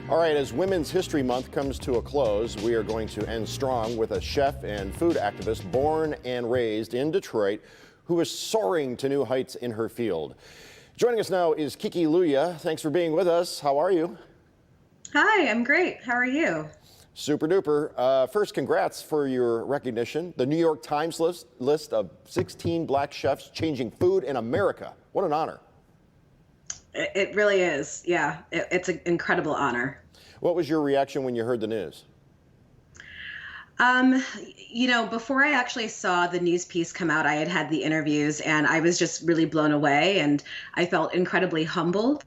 All right, as Women's History Month comes to a close, we are going to end strong with a chef and food activist born and raised in Detroit who is soaring to new heights in her field. Joining us now is Kiki Louya. Thanks for being with us. How are you? Hi, I'm great. How are you? Super duper. First, congrats for your recognition. The New York Times list of 16 black chefs changing food in America. What an honor. It really is. Yeah, it's an incredible honor. What was your reaction when you heard the news? Before I actually saw the news piece come out, I had had the interviews and I was just really blown away, and I felt incredibly humbled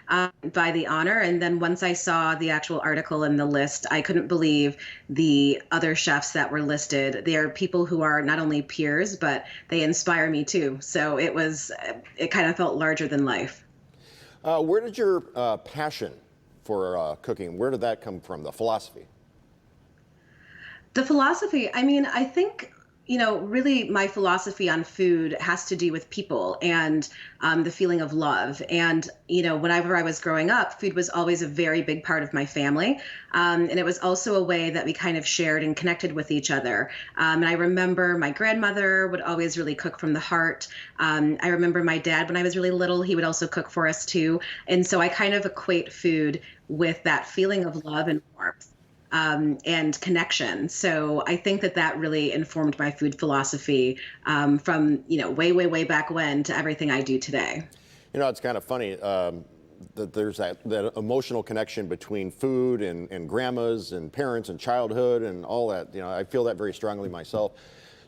by the honor. And then once I saw the actual article and the list, I couldn't believe the other chefs that were listed. They are people who are not only peers, but they inspire me too. So it kind of felt larger than life. Where did your passion for cooking, where did that come from, the philosophy? The philosophy, I think, really my philosophy on food has to do with people and the feeling of love. And, whenever I was growing up, food was always a very big part of my family. And it was also a way that we kind of shared and connected with each other. And I remember my grandmother would always really cook from the heart. I remember my dad, when I was really little, he would also cook for us too. And so I kind of equate food with that feeling of love and warmth. And connection. So I think that really informed my food philosophy from, way back when to everything I do today. It's kind of funny that there's that emotional connection between food and grandmas and parents and childhood and all that. I feel that very strongly myself.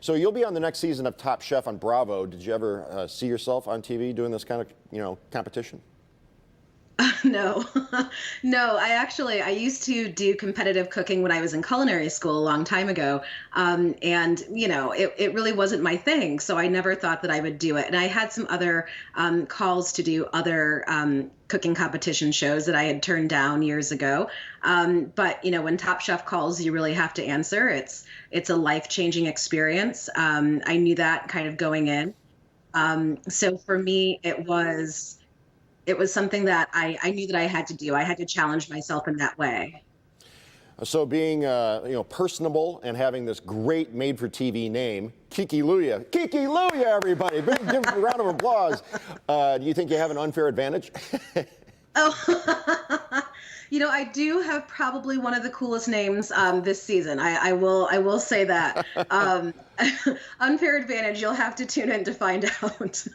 So you'll be on the next season of Top Chef on Bravo. Did you ever see yourself on TV doing this kind of, competition? No, no, I used to do competitive cooking when I was in culinary school a long time ago. It really wasn't my thing. So I never thought that I would do it. And I had some other calls to do other cooking competition shows that I had turned down years ago. But when Top Chef calls, you really have to answer. It's a life-changing experience. I knew that kind of going in. So for me, it was something that I knew that I had to do. I had to challenge myself in that way. So being, personable and having this great made-for-TV name, Kiki Louya. Kiki Louya, everybody! Give a round of applause. Do you think you have an unfair advantage? Oh, I do have probably one of the coolest names this season. I will say that. Unfair advantage, you'll have to tune in to find out.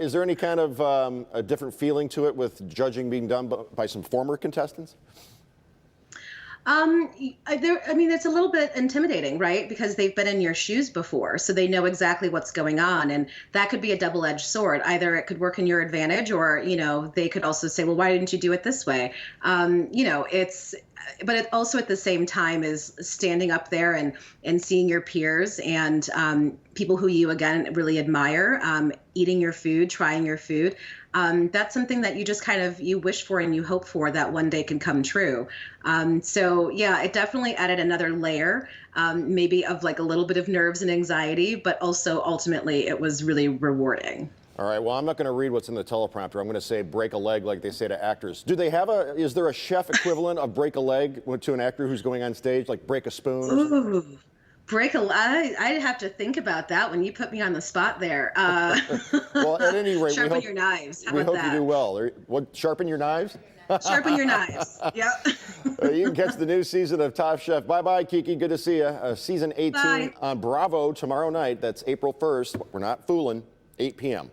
Is there any kind of a different feeling to it with judging being done by some former contestants? It's a little bit intimidating, right? Because they've been in your shoes before, so they know exactly what's going on, and that could be a double-edged sword. Either it could work in your advantage, or they could also say, well, why didn't you do it this way? But it also at the same time is standing up there and seeing your peers and people who you, again, really admire, eating your food, trying your food. That's something that you just you wish for and you hope for that one day can come true. So yeah, it definitely added another layer, maybe of like a little bit of nerves and anxiety, but also ultimately it was really rewarding. All right, well, I'm not going to read what's in the teleprompter. I'm going to say break a leg like they say to actors. Do they have is there a chef equivalent of break a leg to an actor who's going on stage, like break a spoon? Ooh, break a leg. I'd have to think about that when you put me on the spot there. Well, at any rate, sharpen your knives. How we about hope that? you do well. What, sharpen your knives? Sharpen your knives. Yep. You can catch the new season of Top Chef. Bye-bye, Kiki. Good to see you. Season 18 Bye. on Bravo tomorrow night. That's April 1st. We're not fooling. 8 p.m.